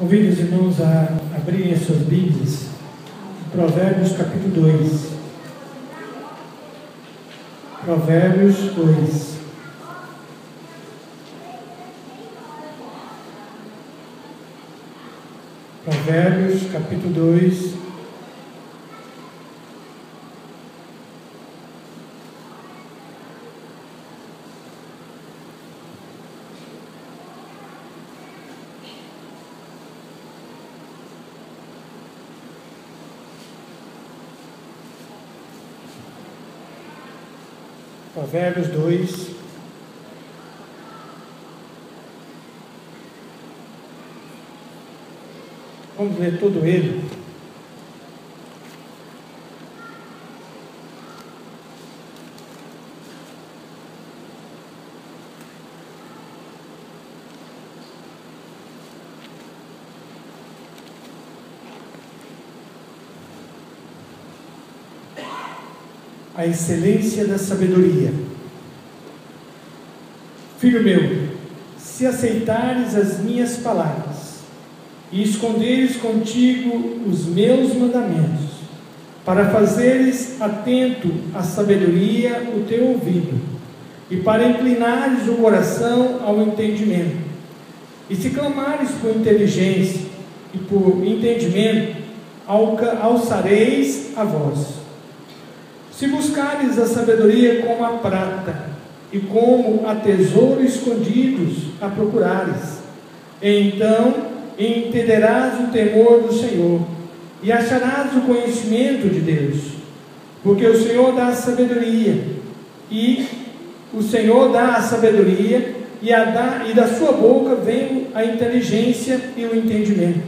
Convido os irmãos a abrirem as suas Bíblias, Provérbios capítulo 2. Provérbios 2. Provérbios capítulo 2. Provérbios 2, vamos ler todo ele. A excelência da sabedoria. Filho meu, se aceitares as minhas palavras e esconderes contigo os meus mandamentos, para fazeres atento à sabedoria o teu ouvido, e para inclinares o coração ao entendimento, e se clamares por inteligência e por entendimento, alçareis a voz. Se buscares a sabedoria como a prata, e como a tesouro escondidos a procurares, então entenderás o temor do Senhor, e acharás o conhecimento de Deus, porque o Senhor dá a sabedoria, e da sua boca vem a inteligência e o entendimento.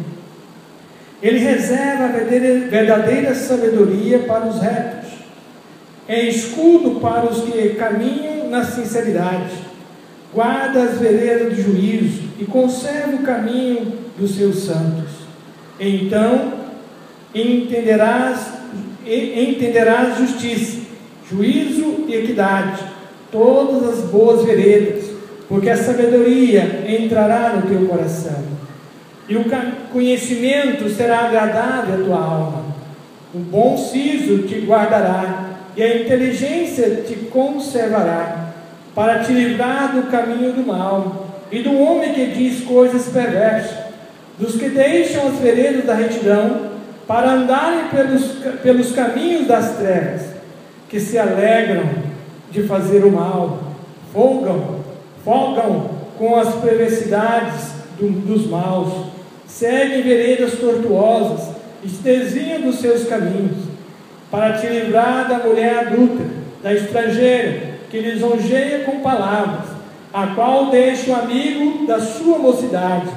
Ele reserva a verdadeira sabedoria para os retos, é escudo para os que caminham na sinceridade, guarda as veredas do juízo e conserva o caminho dos seus santos. Então entenderás justiça, juízo e equidade, todas as boas veredas, porque a sabedoria entrará no teu coração, e o conhecimento será agradável à tua alma. O bom siso te guardará, e a inteligência te conservará, para te livrar do caminho do mal, e do homem que diz coisas perversas, dos que deixam as veredas da retidão, para andarem pelos caminhos das trevas, que se alegram de fazer o mal, folgam com as perversidades dos maus, seguem veredas tortuosas, e se desviam dos seus caminhos, para te livrar da mulher adulta, da estrangeira, que lisonjeia com palavras, a qual deixa o amigo da sua mocidade,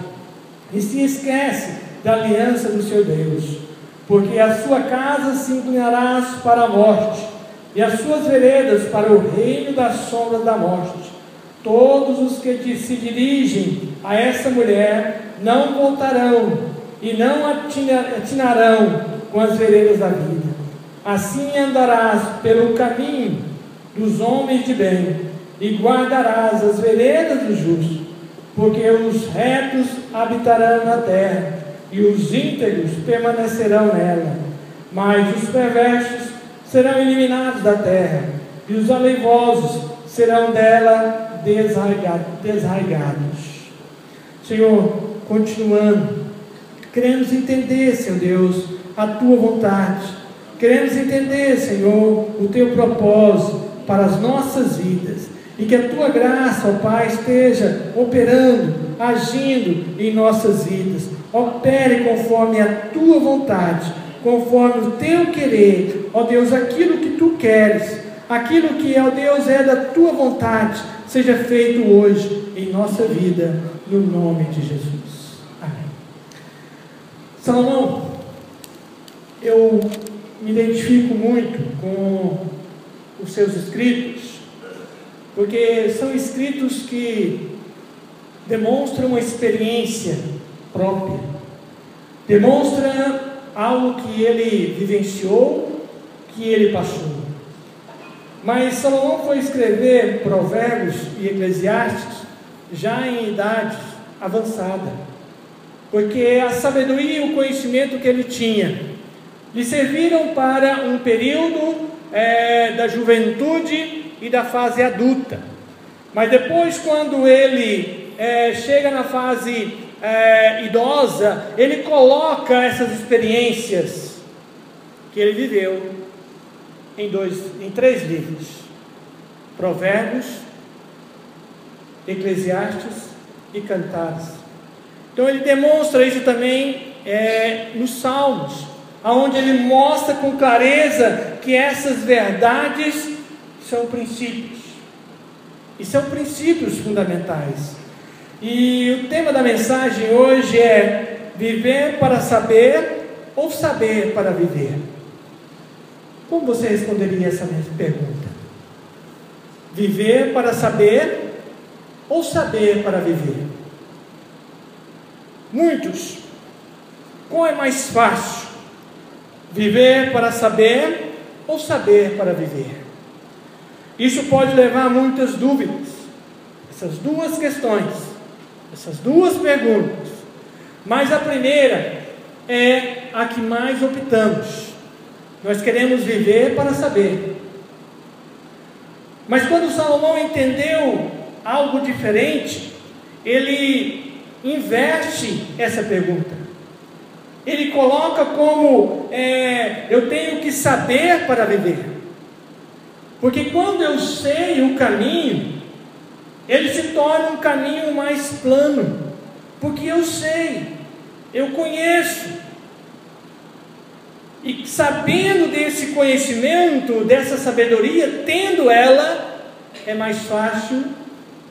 e se esquece da aliança do seu Deus, porque a sua casa se inclinarás para a morte, e as suas veredas para o reino das sombras da morte. Todos os que se dirigem a essa mulher não voltarão, e não atinarão com as veredas da vida. Assim andarás pelo caminho dos homens de bem, e guardarás as veredas do justo, porque os retos habitarão na terra, e os íntegros permanecerão nela. Mas os perversos serão eliminados da terra, e os aleivosos serão dela desraigados. Senhor, continuando, queremos entender, Senhor Deus, a tua vontade. Queremos entender, Senhor, o teu propósito para as nossas vidas, e que a tua graça, ó Pai, esteja operando, agindo em nossas vidas. Opere conforme a tua vontade, conforme o teu querer, ó Deus, aquilo que tu queres, aquilo que, ó Deus, é da tua vontade, seja feito hoje em nossa vida, no nome de Jesus. Amém. Salomão, eu me identifico muito com os seus escritos, porque são escritos que demonstram uma experiência própria, demonstram algo que ele vivenciou, que ele passou. Mas Salomão foi escrever Provérbios e Eclesiastes já em idade avançada, porque a sabedoria e o conhecimento que ele tinha lhe serviram para um período da juventude e da fase adulta. Mas depois, quando ele chega na fase idosa, ele coloca essas experiências que ele viveu em 3 livros: Provérbios, Eclesiastes e Cantares. Então ele demonstra isso também nos Salmos, onde ele mostra com clareza que essas verdades são princípios, e são princípios fundamentais. E o tema da mensagem hoje é: viver para saber ou saber para viver? Como você responderia essa minha pergunta? Viver para saber ou saber para viver? Muitos, qual é mais fácil? Viver para saber ou saber para viver? Isso pode levar a muitas dúvidas. Essas duas questões, essas duas perguntas. Mas a primeira é a que mais optamos. Nós queremos viver para saber. Mas quando Salomão entendeu algo diferente, ele inverte essa pergunta. Ele coloca como eu tenho que saber para viver. Porque quando eu sei o caminho, ele se torna um caminho mais plano. Porque eu sei, eu conheço. E sabendo desse conhecimento, dessa sabedoria, tendo ela, é mais fácil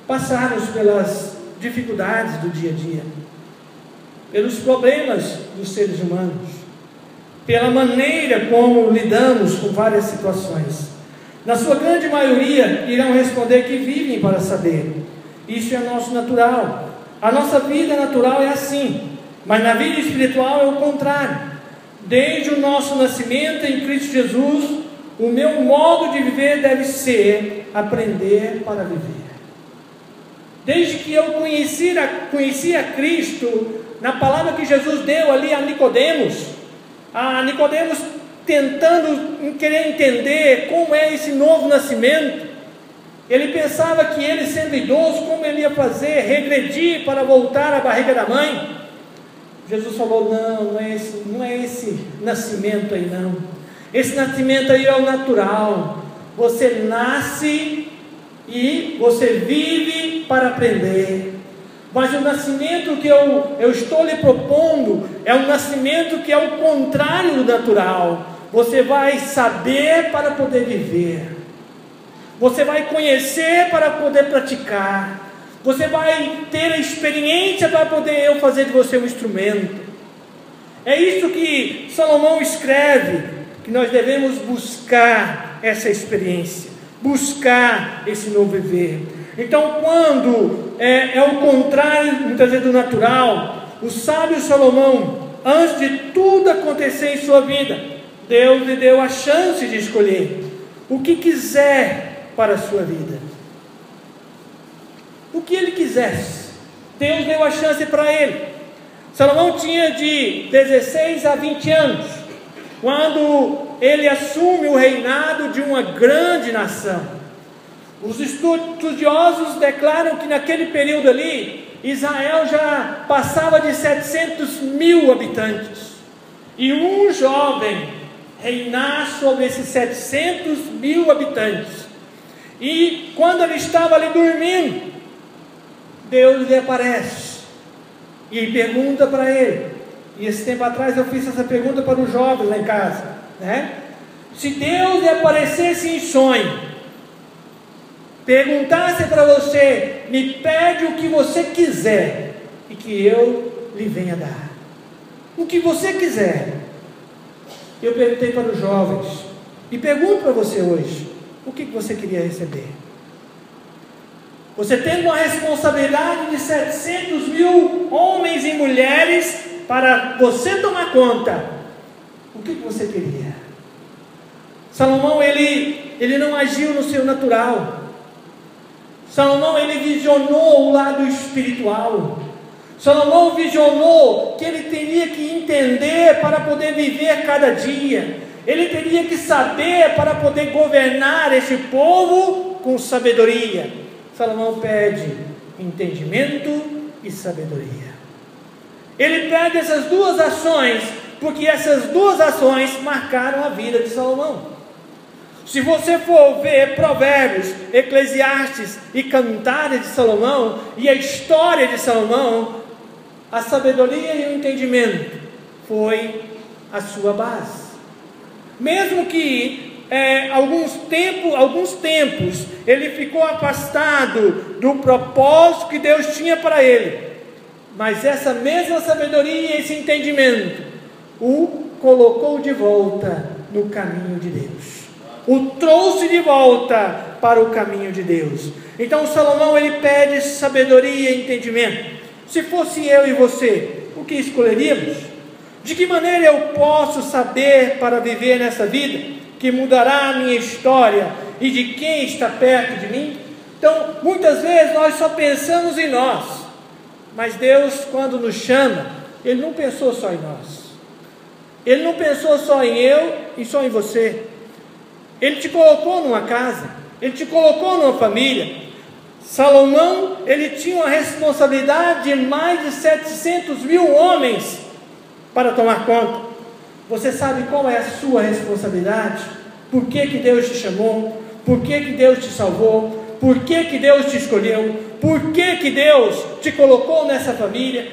passarmos pelas dificuldades do dia a dia, pelos problemas dos seres humanos, pela maneira como lidamos com várias situações. Na sua grande maioria irão responder que vivem para saber. Isso é nosso natural. A nossa vida natural é assim, mas na vida espiritual é o contrário. Desde o nosso nascimento em Cristo Jesus, o meu modo de viver deve ser aprender para viver. Desde que eu conheci a Cristo, na palavra que Jesus deu ali a Nicodemos tentando querer entender como é esse novo nascimento, ele pensava que ele, sendo idoso, como ele ia fazer? Regredir para voltar à barriga da mãe? Jesus falou: não é esse nascimento aí não. Esse nascimento aí é o natural. Você nasce e você vive para aprender. Mas o nascimento que eu estou lhe propondo é um nascimento que é o contrário do natural. Você vai saber para poder viver. Você vai conhecer para poder praticar. Você vai ter a experiência para poder eu fazer de você um instrumento. É isso que Salomão escreve, que nós devemos buscar essa experiência, buscar esse novo viver. Então, quando é o contrário, muitas vezes, do natural, o sábio Salomão, antes de tudo acontecer em sua vida, Deus lhe deu a chance de escolher o que quiser para a sua vida. O que ele quisesse, Deus deu a chance para ele. Salomão tinha de 16 a 20 anos, quando ele assume o reinado de uma grande nação. Os estudiosos declaram que naquele período ali, Israel já passava de 700 mil habitantes. E um jovem reinar sobre esses 700 mil habitantes. E quando ele estava ali dormindo, Deus lhe aparece e pergunta para ele. E esse tempo atrás eu fiz essa pergunta para os jovens lá em casa, né? Se Deus lhe aparecesse em sonho, perguntasse para você: me pede o que você quiser e que eu lhe venha dar, o que você quiser. Eu perguntei para os jovens e pergunto para você hoje: o que você queria receber? Você tem uma responsabilidade de 700 mil homens e mulheres para você tomar conta. O que você queria? Salomão, ele não agiu no seu natural. Salomão, ele visionou o lado espiritual. Salomão visionou que ele teria que entender para poder viver cada dia. Ele teria que saber para poder governar esse povo com sabedoria. Salomão pede entendimento e sabedoria. Ele pede essas duas ações, porque essas duas ações marcaram a vida de Salomão. Se você for ver Provérbios, Eclesiastes e Cantares de Salomão, e a história de Salomão, a sabedoria e o entendimento foi a sua base. Mesmo que alguns tempos ele ficou afastado do propósito que Deus tinha para ele, mas essa mesma sabedoria e esse entendimento o colocou de volta no caminho de Deus, o trouxe de volta para o caminho de Deus. Então Salomão, ele pede sabedoria e entendimento. Se fosse eu e você, o que escolheríamos? De que maneira eu posso saber para viver nessa vida que mudará a minha história e de quem está perto de mim? Então, muitas vezes nós só pensamos em nós, mas Deus, quando nos chama, Ele não pensou só em nós. Ele não pensou só em eu e só em você. Ele te colocou numa casa, Ele te colocou numa família. Salomão, ele tinha uma responsabilidade de mais de 700 mil homens para tomar conta. Você sabe qual é a sua responsabilidade? Por que Deus te chamou? Por que Deus te salvou? Por que Deus te escolheu? Por que Deus te colocou nessa família?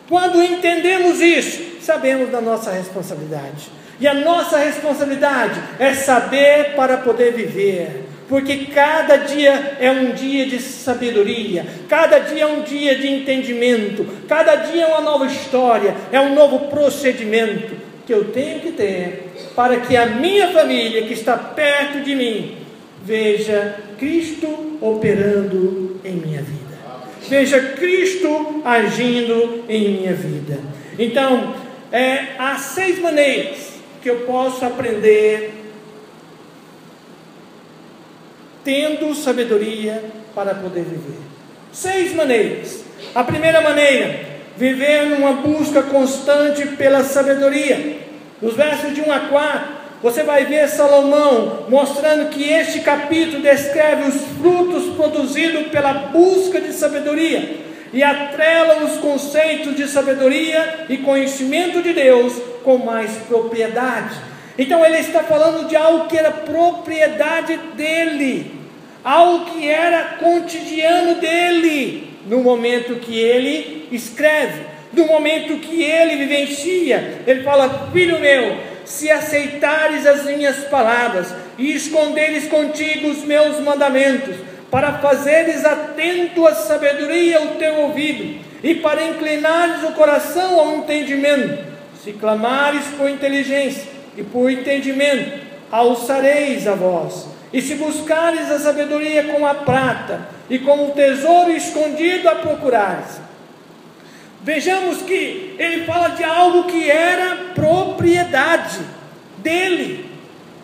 Quando entendemos isso, sabemos da nossa responsabilidade. E a nossa responsabilidade é saber para poder viver. Porque cada dia é um dia de sabedoria, cada dia é um dia de entendimento, cada dia é uma nova história, é um novo procedimento que eu tenho que ter para que a minha família que está perto de mim veja Cristo operando em minha vida, veja Cristo agindo em minha vida. Então, há 6 maneiras que eu posso aprender tendo sabedoria para poder viver. 6 maneiras. A primeira maneira, viver numa busca constante pela sabedoria. Nos versos de 1 a 4, você vai ver Salomão mostrando que este capítulo descreve os frutos produzidos pela busca de sabedoria e atrela os conceitos de sabedoria e conhecimento de Deus com mais propriedade. Então ele está falando de algo que era propriedade dele, algo que era cotidiano dele, no momento que ele escreve, no momento que ele vivencia. Ele fala: filho meu, se aceitares as minhas palavras e esconderes contigo os meus mandamentos, para fazeres atento à sabedoria o teu ouvido, e para inclinares o coração ao entendimento, se clamares por inteligência e por entendimento, alçareis a voz. E se buscares a sabedoria como a prata, e como um tesouro escondido a procurares. Vejamos que ele fala de algo que era propriedade dele.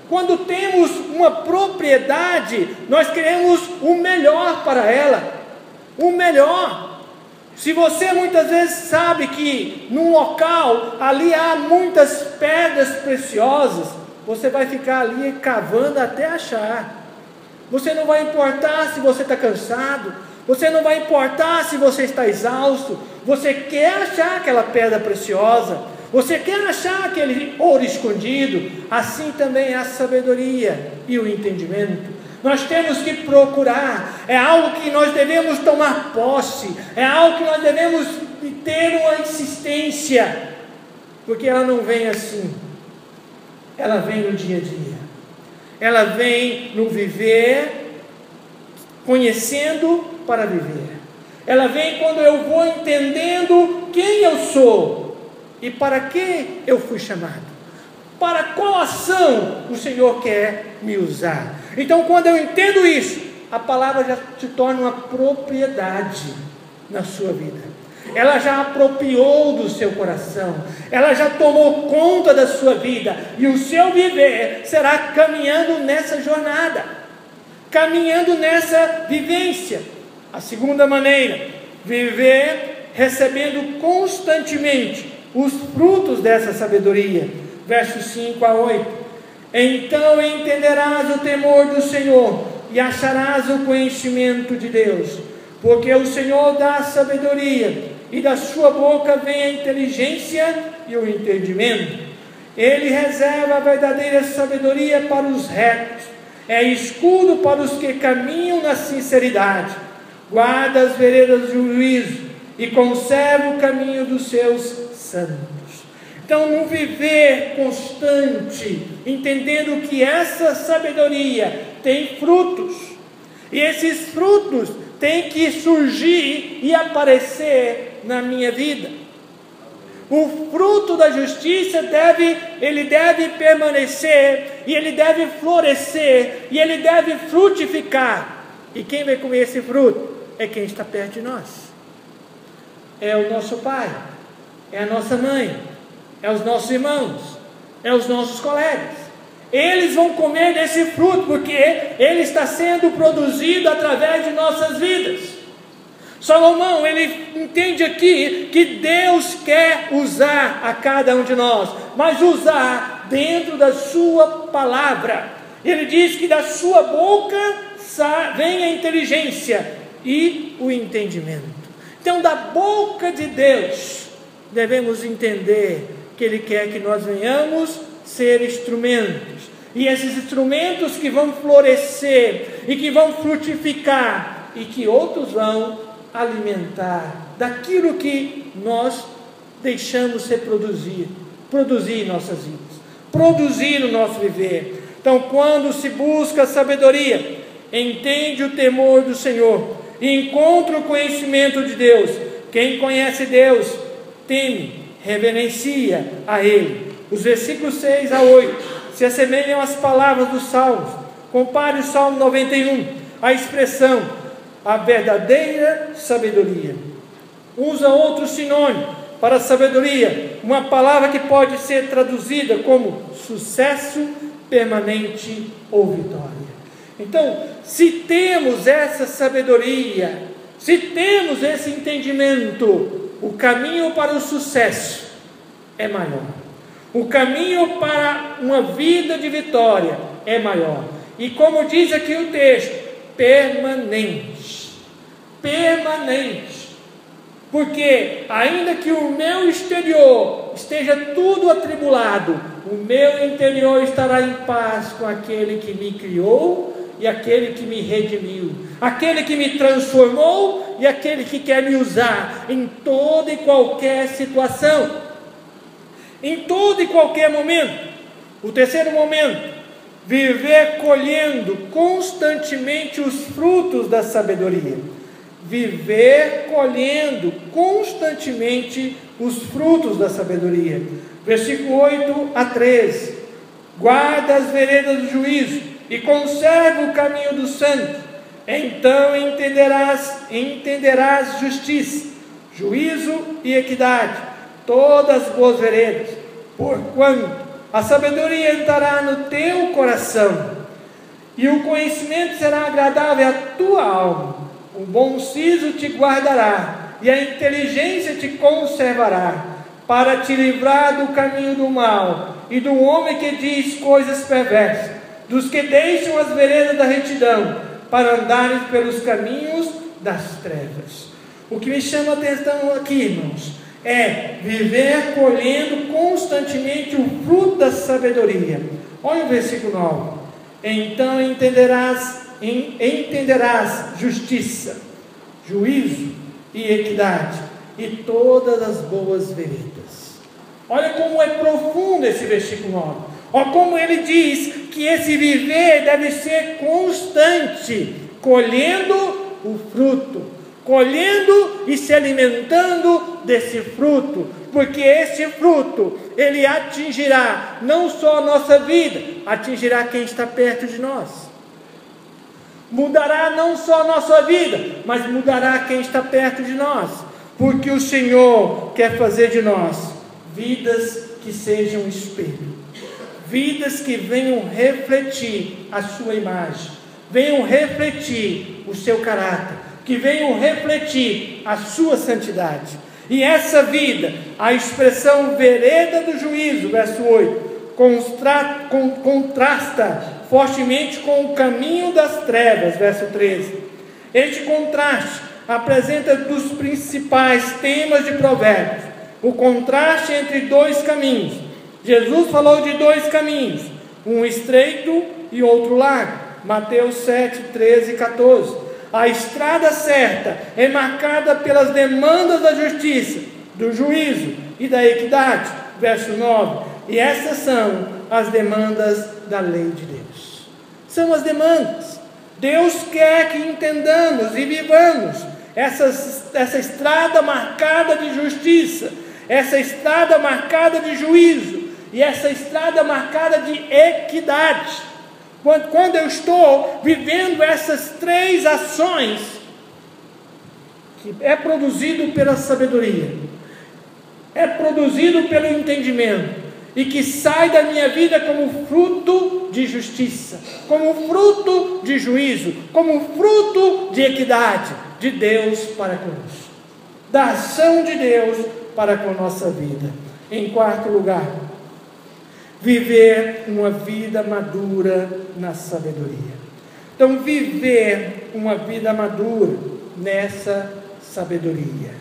Quando temos uma propriedade, nós queremos o melhor para ela, o melhor. Se você muitas vezes sabe que num local ali há muitas pedras preciosas, você vai ficar ali cavando até achar. Você não vai importar se você está cansado, você não vai importar se você está exausto, você quer achar aquela pedra preciosa, você quer achar aquele ouro escondido. Assim também é a sabedoria e o entendimento. Nós temos que procurar, é algo que nós devemos tomar posse, é algo que nós devemos ter uma insistência, porque ela não vem assim, ela vem no dia a dia, ela vem no viver, conhecendo para viver, ela vem quando eu vou entendendo quem eu sou e para que eu fui chamado, para qual ação o Senhor quer me usar. Então, quando eu entendo isso, a palavra já se torna uma propriedade na sua vida. Ela já apropriou do seu coração, ela já tomou conta da sua vida, e o seu viver será caminhando nessa jornada, caminhando nessa vivência. A segunda maneira, viver recebendo constantemente os frutos dessa sabedoria. Versos 5 a 8. Então entenderás o temor do Senhor e acharás o conhecimento de Deus, porque o Senhor dá sabedoria, e da sua boca vem a inteligência e o entendimento. Ele reserva a verdadeira sabedoria para os retos, é escudo para os que caminham na sinceridade. Guarda as veredas do juízo e conserva o caminho dos seus santos. Então, no viver constante, entendendo que essa sabedoria tem frutos, e esses frutos têm que surgir e aparecer na minha vida. O fruto da justiça deve permanecer, e ele deve florescer, e ele deve frutificar. E quem vai comer esse fruto? É quem está perto de nós. É o nosso pai, é a nossa mãe, é os nossos irmãos, é os nossos colegas. Eles vão comer desse fruto, porque ele está sendo produzido através de nossas vidas. Salomão, ele entende aqui que Deus quer usar a cada um de nós, mas usar dentro da sua palavra. Ele diz que da sua boca vem a inteligência e o entendimento. Então, da boca de Deus, devemos entender que Ele quer que nós venhamos ser instrumentos, e esses instrumentos que vão florescer e que vão frutificar, e que outros vão alimentar daquilo que nós deixamos reproduzir, produzir em nossas vidas, produzir no nosso viver. Então, quando se busca sabedoria, entende o temor do Senhor e encontra o conhecimento de Deus. Quem conhece Deus teme, reverencia a Ele. Os versículos 6 a 8 se assemelham às palavras dos Salmos. Compare o Salmo 91, a expressão a verdadeira sabedoria. Usa outro sinônimo para sabedoria, uma palavra que pode ser traduzida como sucesso permanente ou vitória. Então, se temos essa sabedoria, se temos esse entendimento, o caminho para o sucesso é maior. O caminho para uma vida de vitória é maior. E como diz aqui o texto, permanente. Permanente. Porque ainda que o meu exterior esteja tudo atribulado, o meu interior estará em paz com aquele que me criou e aquele que me redimiu, aquele que me transformou e aquele que quer me usar em toda e qualquer situação, em todo e qualquer momento. O terceiro momento, viver colhendo constantemente os frutos da sabedoria. Viver colhendo constantemente os frutos da sabedoria. Versículo 8 a 13. Guarda as veredas do juízo e conserva o caminho dos santos. Então entenderás justiça, juízo e equidade, todas as boas veredas, porquanto a sabedoria entrará no teu coração, e o conhecimento será agradável à tua alma. O bom siso te guardará, e a inteligência te conservará, para te livrar do caminho do mal, e do homem que diz coisas perversas, dos que deixam as veredas da retidão, para andarem pelos caminhos das trevas. O que me chama a atenção aqui, irmãos, é viver colhendo constantemente o fruto da sabedoria. Olha o versículo 9. Então entenderás justiça, juízo e equidade, e todas as boas veredas. Olha como é profundo esse versículo 9. Olha como ele diz que esse viver deve ser constante, colhendo o fruto, colhendo e se alimentando desse fruto, porque esse fruto, ele atingirá não só a nossa vida, atingirá quem está perto de nós. Mudará não só a nossa vida, mas mudará quem está perto de nós, porque o Senhor quer fazer de nós vidas que sejam espelho, vidas que venham refletir a sua imagem, venham refletir o seu caráter, que venham refletir a sua santidade. E essa vida, a expressão vereda do juízo, verso 8, contrasta fortemente com o caminho das trevas, verso 13. Este contraste apresenta dos principais temas de Provérbios, o contraste entre dois caminhos. Jesus falou de dois caminhos, um estreito e outro largo, Mateus 7, 13 e 14. A estrada certa é marcada pelas demandas da justiça, do juízo e da equidade, verso 9. E essas são as demandas da lei de Deus. São as demandas. Deus quer que entendamos e vivamos essa estrada marcada de justiça, essa estrada marcada de juízo e essa estrada marcada de equidade. Quando eu estou vivendo essas três ações, que é produzido pela sabedoria, é produzido pelo entendimento, e que sai da minha vida como fruto de justiça, como fruto de juízo, como fruto de equidade de Deus para conosco, da ação de Deus para com a nossa vida. Em quarto lugar, viver uma vida madura na sabedoria. Então, viver uma vida madura nessa sabedoria.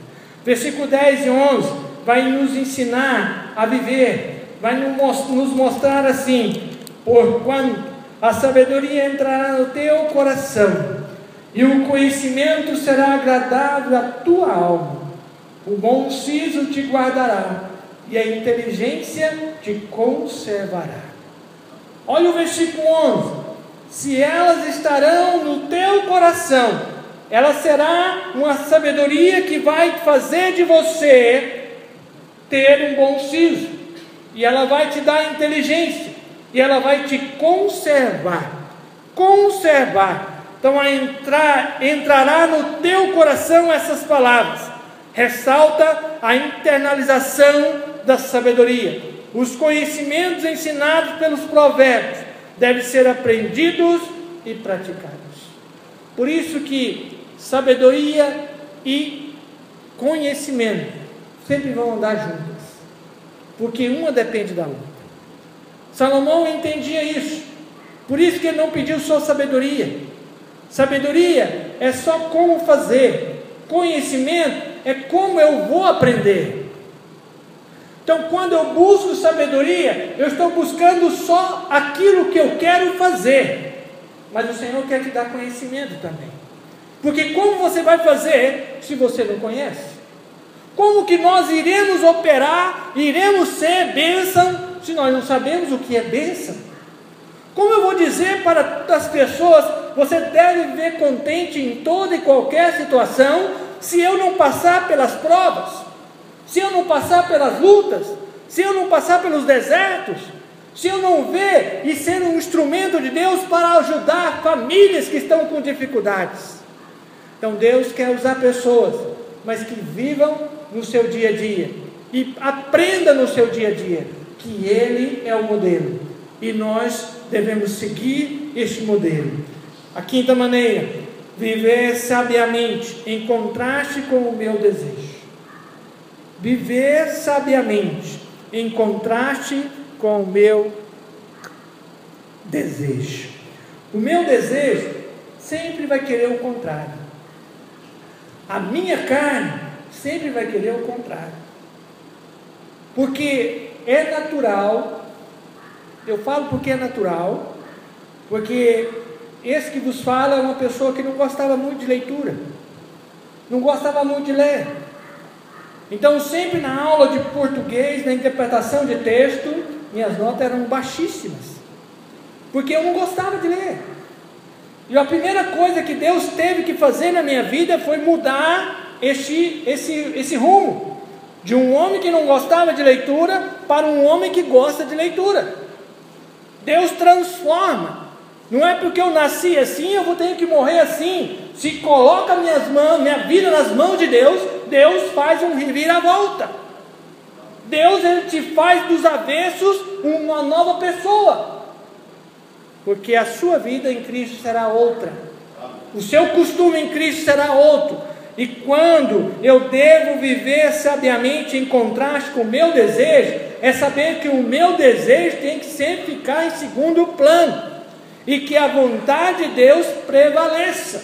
Versículo 10 e 11 vai nos ensinar a viver, vai nos mostrar assim: porquanto a sabedoria entrará no teu coração, e o conhecimento será agradável à tua alma, o bom siso te guardará, e a inteligência te conservará. Olha o versículo 11: se elas estarão no teu coração, ela será uma sabedoria que vai fazer de você ter um bom siso, e ela vai te dar inteligência, e ela vai te conservar. Então entrará no teu coração essas palavras. Ressalta a internalização da sabedoria. Os conhecimentos ensinados pelos provérbios devem ser aprendidos e praticados. Por isso que sabedoria e conhecimento sempre vão andar juntas, porque uma depende da outra. Salomão entendia isso, por isso que ele não pediu só sabedoria. Sabedoria é só como fazer, conhecimento é como eu vou aprender. Então, quando eu busco sabedoria, eu estou buscando só aquilo que eu quero fazer, mas o Senhor quer te dar conhecimento também, porque como você vai fazer se você não conhece? Como que nós iremos operar, iremos ser bênção, se nós não sabemos o que é bênção? Como eu vou dizer para as pessoas, você deve viver contente em toda e qualquer situação, se eu não passar pelas provas, se eu não passar pelas lutas, se eu não passar pelos desertos, se eu não ver e ser um instrumento de Deus para ajudar famílias que estão com dificuldades? Então Deus quer usar pessoas, mas que vivam no seu dia a dia, e aprenda no seu dia a dia, que Ele é o modelo, e nós devemos seguir este modelo. A quinta maneira, viver sabiamente, em contraste com o meu desejo. Viver sabiamente, em contraste com o meu desejo. O meu desejo sempre vai querer o contrário. A minha carne sempre vai querer o contrário, porque é natural. Eu falo porque é natural, porque esse que vos fala é uma pessoa que não gostava muito de leitura, não gostava muito de ler. Então sempre na aula de português, na interpretação de texto, minhas notas eram baixíssimas, porque eu não gostava de ler. E a primeira coisa que Deus teve que fazer na minha vida foi mudar esse rumo, de um homem que não gostava de leitura para um homem que gosta de leitura. Deus transforma. Não é porque eu nasci assim, eu vou ter que morrer assim. Se coloca minha vida nas mãos de Deus, Deus faz um reviravolta. Deus, Ele te faz dos avessos uma nova pessoa, porque a sua vida em Cristo será outra. o seu costume em Cristo será outro. E quando eu devo viver sabiamente em contraste com o meu desejo, é saber que o meu desejo tem que sempre ficar em segundo plano, e que a vontade de Deus prevaleça,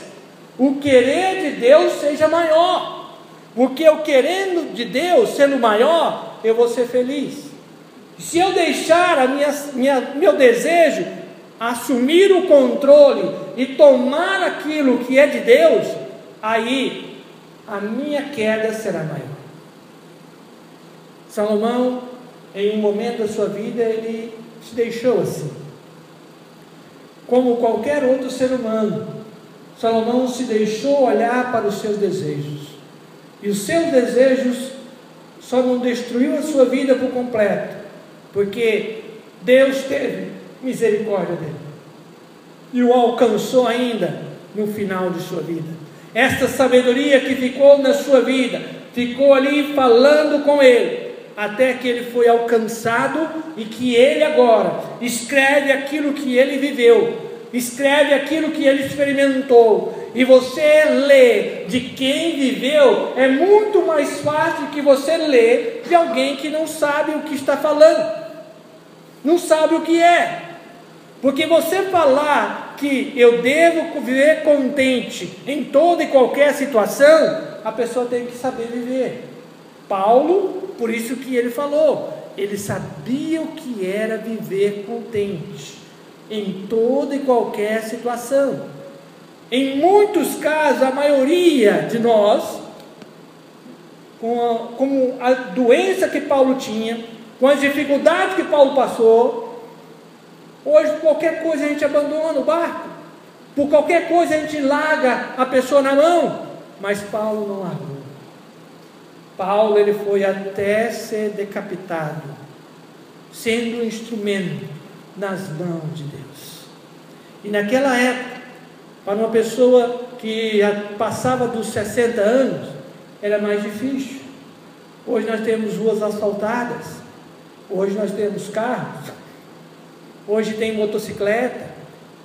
o querer de Deus seja maior, porque eu querendo de Deus sendo maior, eu vou ser feliz. Se eu deixar meu desejo assumir o controle e tomar aquilo que é de Deus, aí a minha queda será maior. Salomão, em um momento da sua vida, ele se deixou assim. Como qualquer outro ser humano, Salomão se deixou olhar para os seus desejos. E os seus desejos só não destruiu a sua vida por completo, porque Deus teve misericórdia dele e o alcançou ainda no final de sua vida. Esta sabedoria que ficou na sua vida, ficou ali falando com ele, até que ele foi alcançado, e que ele agora escreve aquilo que ele viveu, escreve aquilo que ele experimentou. E você lê de quem viveu, é muito mais fácil que você lê de alguém que não sabe o que está falando, não sabe o que é. Porque você falar que eu devo viver contente em toda e qualquer situação, a pessoa tem que saber viver. Paulo, por isso que ele falou, ele sabia o que era viver contente em toda e qualquer situação. Em muitos casos, a maioria de nós, com a doença que Paulo tinha, com as dificuldades que Paulo passou, hoje qualquer coisa a gente abandona o barco, por qualquer coisa a gente larga a pessoa na mão, mas Paulo não largou. Paulo, ele foi até ser decapitado, sendo um instrumento nas mãos de Deus. E naquela época, para uma pessoa que passava dos 60 anos, era mais difícil. Hoje nós temos ruas asfaltadas, hoje nós temos carros, hoje tem motocicleta,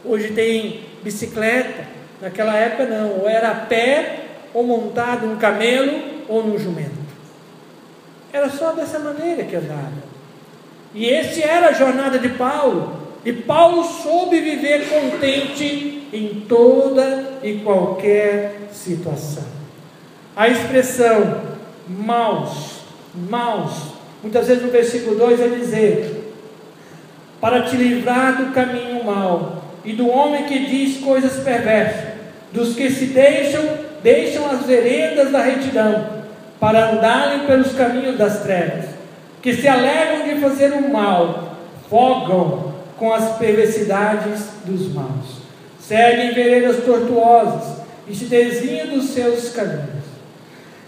hoje tem bicicleta. Naquela época não, ou era a pé, ou montado num camelo, ou num jumento. Era só dessa maneira que andava. E essa era a jornada de Paulo. E Paulo soube viver contente em toda e qualquer situação. A expressão maus, muitas vezes no versículo 2 vai dizer: para te livrar do caminho mau e do homem que diz coisas perversas, dos que se deixam as veredas da retidão, para andarem pelos caminhos das trevas, que se alegram de fazer o mal, fogam com as perversidades dos maus, seguem veredas tortuosas e se desviam dos seus caminhos.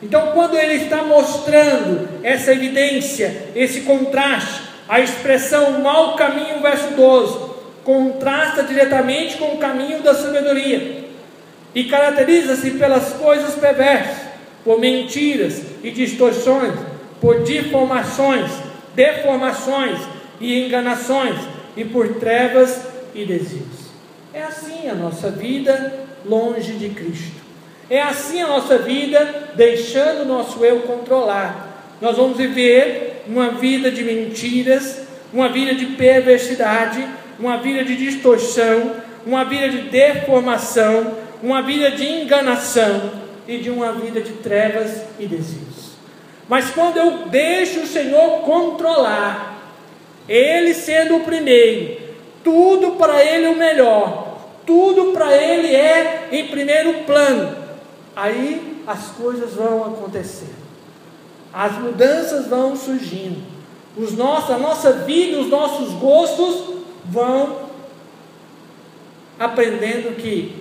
Então, quando ele está mostrando essa evidência, esse contraste, a expressão mau caminho, verso 12, contrasta diretamente com o caminho da sabedoria, e caracteriza-se pelas coisas perversas, por mentiras e distorções, por deformações e enganações, e por trevas e desvios. É assim a nossa vida longe de Cristo. É assim a nossa vida deixando o nosso eu controlar. Nós vamos viver uma vida de mentiras, uma vida de perversidade, uma vida de distorção, uma vida de deformação, uma vida de enganação e de uma vida de trevas e desvios. Mas quando eu deixo o Senhor controlar, Ele sendo o primeiro, tudo para Ele é o melhor, tudo para Ele é em primeiro plano, aí as coisas vão acontecer, as mudanças vão surgindo, a nossa vida, os nossos gostos vão aprendendo que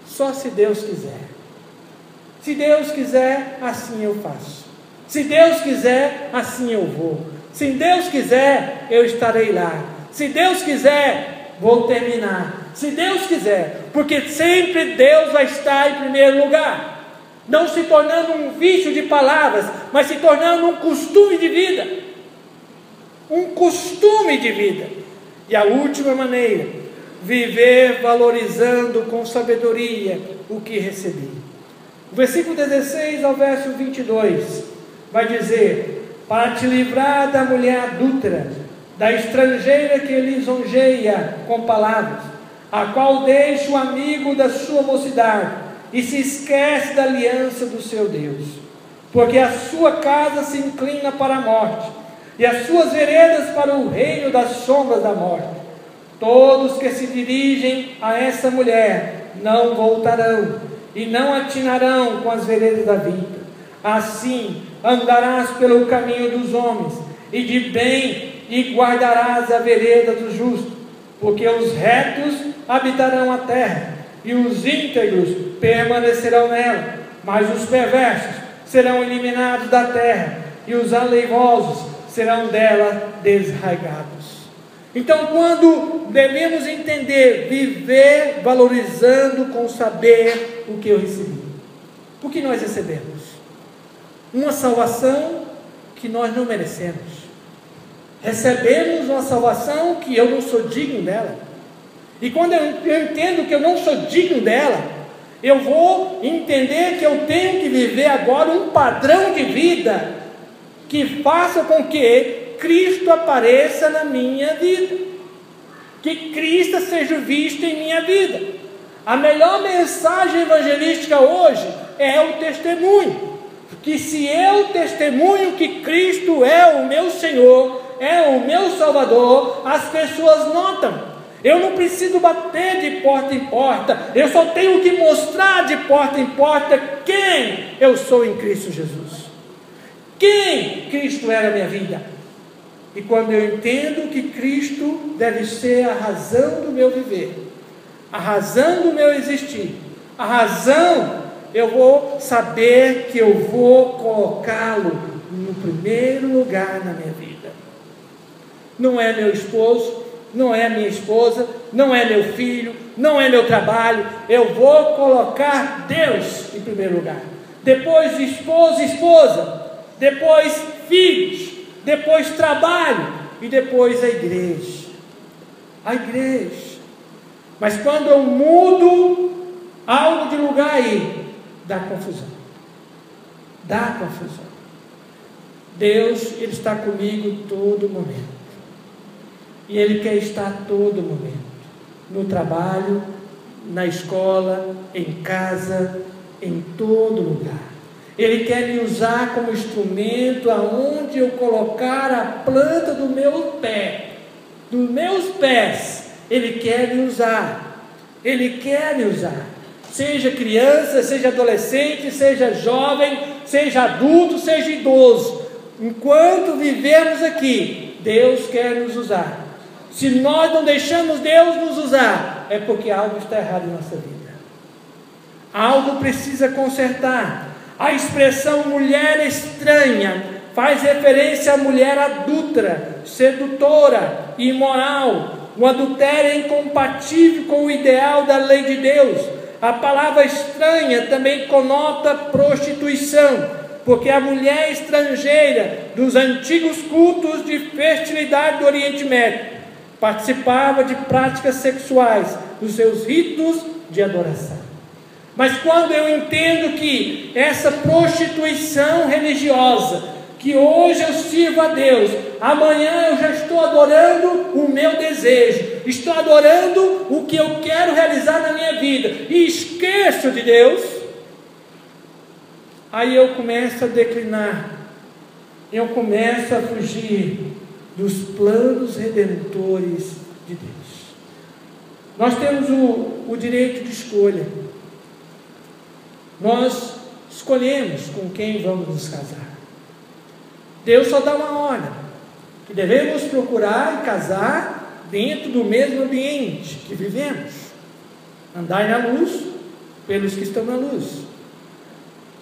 só se Deus quiser. Se Deus quiser, assim eu faço. Se Deus quiser, assim eu vou. Se Deus quiser, eu estarei lá. Se Deus quiser, vou terminar. Se Deus quiser, porque sempre Deus vai estar em primeiro lugar. Não se tornando um vício de palavras, mas se tornando um costume de vida. Um costume de vida. E a última maneira viver valorizando com sabedoria o que recebi. O versículo 16 ao verso 22 vai dizer: para te livrar da mulher adúltera, da estrangeira que lisonjeia com palavras, a qual deixa o amigo da sua mocidade e se esquece da aliança do seu Deus, porque a sua casa se inclina para a morte e as suas veredas para o reino das sombras da morte. Todos que se dirigem a essa mulher não voltarão e não atinarão com as veredas da vida. Assim andarás pelo caminho dos homens e de bem, e guardarás a vereda do justo, porque os retos habitarão a terra e os íntegros permanecerão nela, mas os perversos serão eliminados da terra e os aleivosos serão dela desraigados. Então, quando devemos entender, viver valorizando com saber o que eu recebi. O que nós recebemos? Uma salvação que nós não merecemos. Recebemos uma salvação que eu não sou digno dela. E quando eu entendo que eu não sou digno dela, eu vou entender que eu tenho que viver agora um padrão de vida que faça com que Cristo apareça na minha vida, que Cristo seja visto em minha vida. A melhor mensagem evangelística hoje é o testemunho, que se eu testemunho que Cristo é o meu Senhor, é o meu Salvador, as pessoas notam. Eu não preciso bater de porta em porta, eu só tenho que mostrar de porta em porta quem eu sou em Cristo Jesus, quem Cristo é na minha vida. E quando eu entendo que Cristo deve ser a razão do meu viver, a razão do meu existir, a razão, eu vou saber que eu vou colocá-lo no primeiro lugar na minha vida. Não é meu esposo, não é minha esposa, não é meu filho, não é meu trabalho. Eu vou colocar Deus em primeiro lugar, depois esposo e esposa, depois filhos, depois trabalho e depois a igreja. A igreja. Mas quando eu mudo algo de lugar aí, dá confusão. Dá confusão. Deus, Ele está comigo todo momento. E Ele quer estar todo momento. No trabalho, na escola, em casa, em todo lugar. Ele quer me usar como instrumento aonde eu colocar a planta do meu pé, dos meus pés. Ele quer me usar. Ele quer me usar. Seja criança, seja adolescente, seja jovem, seja adulto, seja idoso. Enquanto vivemos aqui, Deus quer nos usar. Se nós não deixamos Deus nos usar, é porque algo está errado em nossa vida. Algo precisa consertar. A expressão mulher estranha faz referência à mulher adúltera, sedutora, imoral. O adultério é incompatível com o ideal da lei de Deus. A palavra estranha também conota prostituição, porque a mulher estrangeira dos antigos cultos de fertilidade do Oriente Médio participava de práticas sexuais dos seus ritos de adoração. Mas quando eu entendo que essa prostituição religiosa, que hoje eu sirvo a Deus, amanhã eu já estou adorando o meu desejo, estou adorando o que eu quero realizar na minha vida, e esqueço de Deus, aí eu começo a declinar, eu começo a fugir dos planos redentores de Deus. Nós temos o direito de escolha. Nós escolhemos com quem vamos nos casar. Deus só dá uma ordem, que devemos procurar e casar dentro do mesmo ambiente que vivemos. Andai na luz pelos que estão na luz.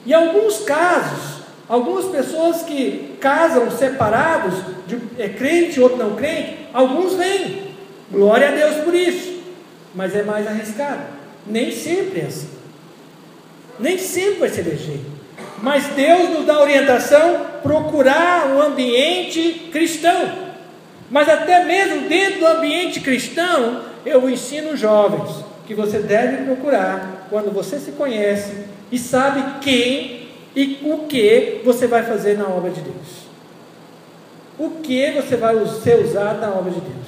Em alguns casos, algumas pessoas que casam separados, crente ou não crente, alguns vêm. Glória a Deus por isso. Mas é mais arriscado. Nem sempre é assim. Nem sempre vai ser desse jeito. Mas Deus nos dá orientação, procurar um ambiente cristão. Mas até mesmo dentro do ambiente cristão, eu ensino os jovens que você deve procurar quando você se conhece e sabe quem e o que você vai fazer na obra de Deus. O que você vai ser usado na obra de Deus.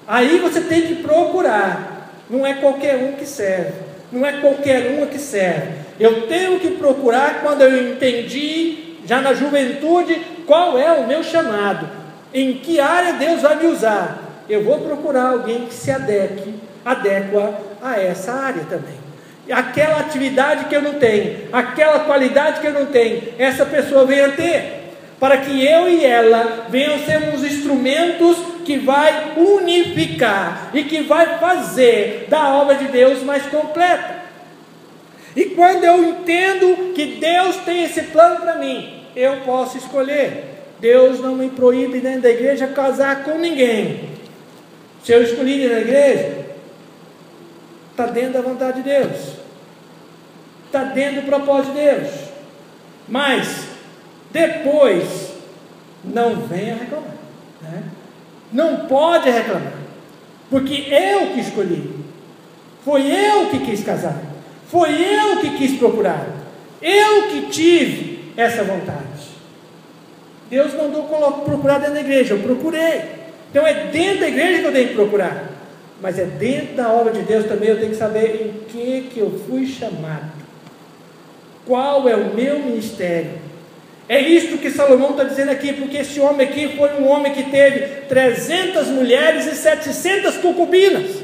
Aí você tem que procurar. Não é qualquer um que serve. Não é qualquer uma que serve. Eu tenho que procurar quando eu entendi, já na juventude, qual é o meu chamado. Em que área Deus vai me usar. Eu vou procurar alguém que se adequa a essa área também. Aquela atividade que eu não tenho, aquela qualidade que eu não tenho, essa pessoa venha ter. Para que eu e ela venham ser uns instrumentos que vai unificar e que vai fazer da obra de Deus mais completa. E quando eu entendo que Deus tem esse plano para mim, eu posso escolher. Deus não me proíbe dentro da igreja casar com ninguém. Se eu escolhi ir na igreja, está dentro da vontade de Deus, está dentro do propósito de Deus. Mas depois, não venha reclamar, né? Não pode reclamar, porque eu que escolhi, foi eu que quis casar, foi eu que quis procurar, eu que tive essa vontade. Deus mandou procurar dentro da igreja, eu procurei. Então é dentro da igreja que eu tenho que procurar, mas é dentro da obra de Deus também. Eu tenho que saber em que eu fui chamado, qual é o meu ministério. É isto que Salomão está dizendo aqui, porque esse homem aqui foi um homem que teve 300 mulheres e 700 concubinas.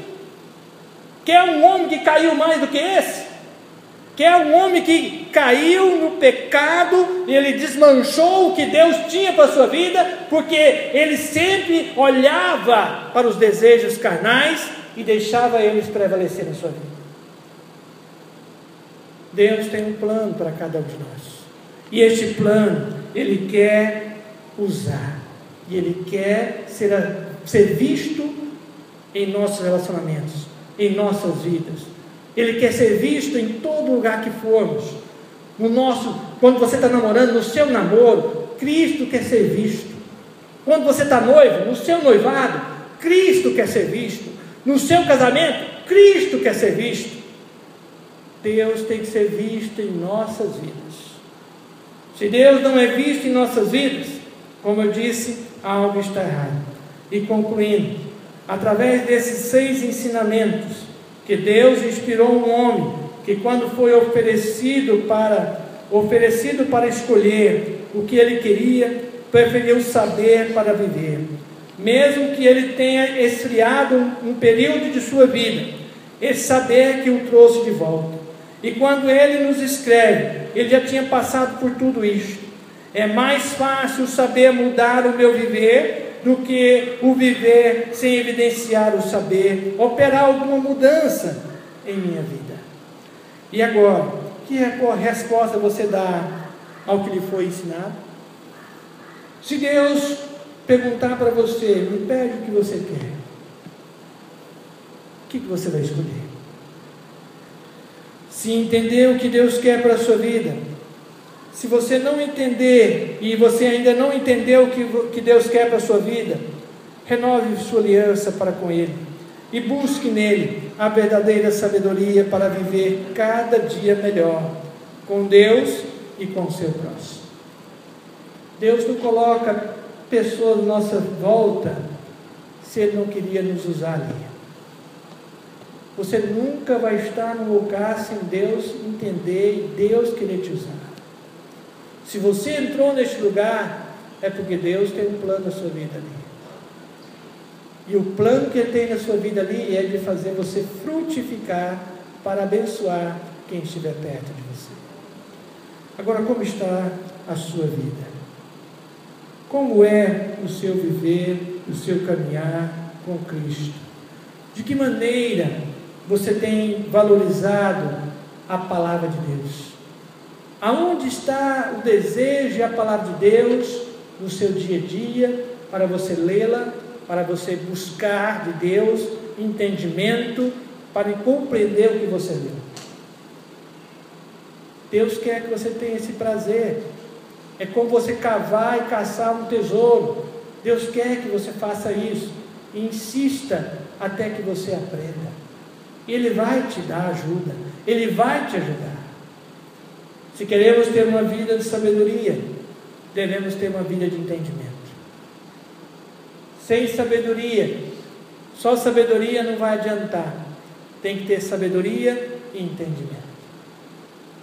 Quer um homem que caiu mais do que esse? Quer um homem que caiu no pecado e ele desmanchou o que Deus tinha para a sua vida, porque ele sempre olhava para os desejos carnais e deixava eles prevalecer na sua vida. Deus tem um plano para cada um de nós. E este plano, Ele quer usar, e Ele quer ser visto em nossos relacionamentos, em nossas vidas. Ele quer ser visto em todo lugar que formos. Quando você está namorando, no seu namoro, Cristo quer ser visto. Quando você está noivo, no seu noivado, Cristo quer ser visto. No seu casamento, Cristo quer ser visto. Deus tem que ser visto em nossas vidas. Se Deus não é visto em nossas vidas, como eu disse, algo está errado. E concluindo, através desses 6 ensinamentos, que Deus inspirou um homem, que quando foi oferecido para escolher o que ele queria, preferiu saber para viver. Mesmo que ele tenha esfriado um período de sua vida, esse saber que o trouxe de volta. E quando ele nos escreve, ele já tinha passado por tudo isso. É mais fácil saber mudar o meu viver do que o viver sem evidenciar o saber, operar alguma mudança em minha vida. E agora, que resposta você dá ao que lhe foi ensinado? Se Deus perguntar para você, me pede o que você quer, o que você vai escolher? Se entender o que Deus quer para a sua vida, se você não entender e você ainda não entendeu o que Deus quer para a sua vida, renove sua aliança para com Ele e busque nele a verdadeira sabedoria para viver cada dia melhor com Deus e com o seu próximo. Deus não coloca pessoas à nossa volta se Ele não queria nos usar ali. Você nunca vai estar num lugar sem Deus entender e Deus querer te usar. Se você entrou neste lugar, é porque Deus tem um plano na sua vida ali. E o plano que Ele tem na sua vida ali é de fazer você frutificar para abençoar quem estiver perto de você. Agora, como está a sua vida? Como é o seu viver, o seu caminhar com Cristo? De que maneira você tem valorizado a palavra de Deus? Aonde está o desejo e a palavra de Deus no seu dia a dia, para você lê-la, para você buscar de Deus entendimento, para compreender o que você leu? Deus quer que você tenha esse prazer. É como você cavar e caçar um tesouro. Deus quer que você faça isso. e insista até que você aprenda. Ele vai te dar ajuda, Ele vai te ajudar. Se queremos ter uma vida de sabedoria, devemos ter uma vida de entendimento. Sem sabedoria, só sabedoria não vai adiantar. Tem que ter sabedoria e entendimento.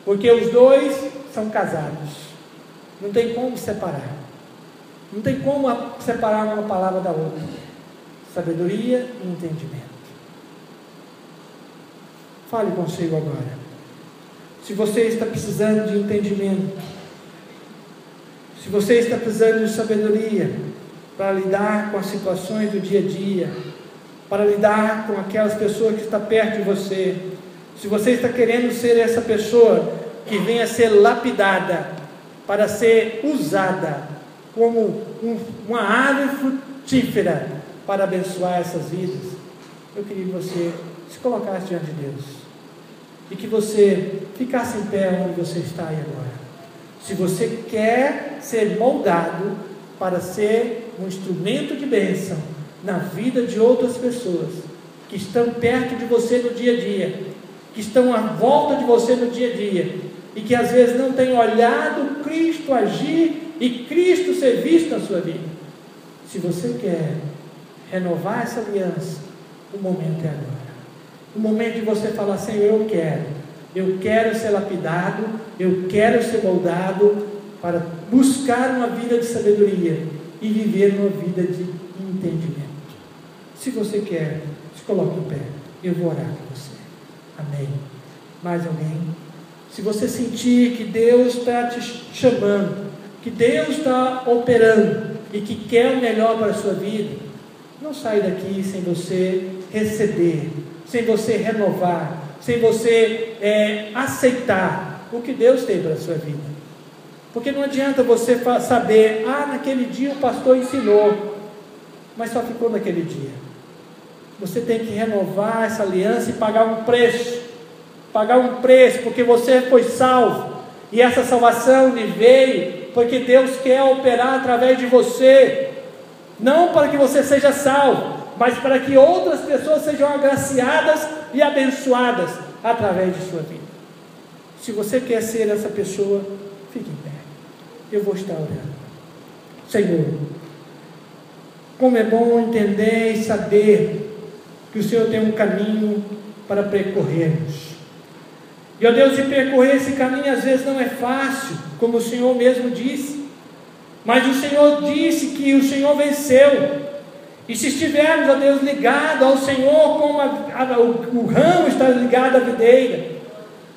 Porque os dois são casados. Não tem como separar. Não tem como separar uma palavra da outra. Sabedoria e entendimento. Fale consigo agora. Se você está precisando de entendimento, se você está precisando de sabedoria para lidar com as situações do dia a dia, para lidar com aquelas pessoas que estão perto de você, se você está querendo ser essa pessoa que venha ser lapidada para ser usada como uma árvore frutífera para abençoar essas vidas, eu queria que você se colocasse diante de Deus e que você ficasse em pé onde você está aí agora. Se você quer ser moldado para ser um instrumento de bênção na vida de outras pessoas que estão perto de você no dia a dia, que estão à volta de você no dia a dia, e que às vezes não têm olhado Cristo agir e Cristo ser visto na sua vida. Se você quer renovar essa aliança, o momento é agora. O momento de você falar: Senhor, eu quero ser lapidado, eu quero ser moldado para buscar uma vida de sabedoria e viver uma vida de entendimento. Se você quer, se coloque em pé, eu vou orar com você. Amém. Mais alguém? Se você sentir que Deus está te chamando, que Deus está operando e que quer o melhor para a sua vida, não saia daqui sem você receber, sem você renovar, sem você aceitar o que Deus tem para a sua vida. Porque não adianta você saber: naquele dia o pastor ensinou, mas só ficou naquele dia. Você tem que renovar essa aliança e pagar um preço, porque você foi salvo, e essa salvação lhe veio porque Deus quer operar através de você, não para que você seja salvo, mas para que outras pessoas sejam agraciadas e abençoadas através de sua vida. Se você quer ser essa pessoa, fique em pé, eu vou estar orando. Senhor, como é bom entender e saber que o Senhor tem um caminho para percorrermos. E, ó Deus, de percorrer esse caminho às vezes não é fácil, como o Senhor mesmo disse, mas o Senhor disse que o Senhor venceu. E se estivermos, ó Deus, ligados ao Senhor, como o ramo está ligado à videira,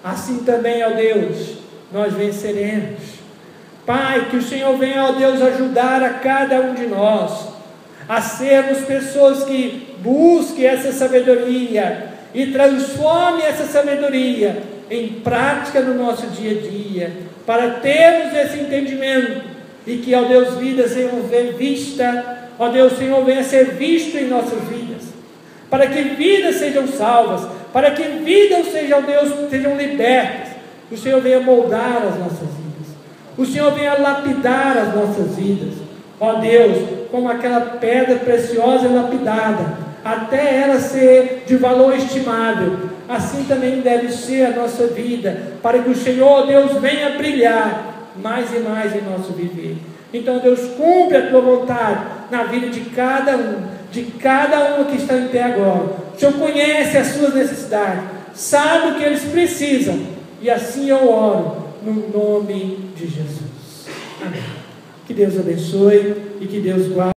assim também, ó Deus, nós venceremos. Pai, que o Senhor venha, ó Deus, ajudar a cada um de nós a sermos pessoas que busquem essa sabedoria e transforme essa sabedoria em prática no nosso dia a dia, para termos esse entendimento e que, ó Deus, vidas sejam vistas, ó Deus, Senhor, venha ser visto em nossas vidas, para que vidas sejam salvas, para que vidas sejam, Deus, sejam libertas. O Senhor venha moldar as nossas vidas, o Senhor venha lapidar as nossas vidas, ó Deus, como aquela pedra preciosa e lapidada, até ela ser de valor estimável. Assim também deve ser a nossa vida, para que o Senhor, Deus, venha brilhar mais e mais em nosso viver. Então, Deus, cumpre a tua vontade na vida de cada um que está em pé agora. O Senhor conhece as suas necessidades, sabe o que eles precisam, e assim eu oro no nome de Jesus. Amém. Que Deus abençoe e que Deus guarde.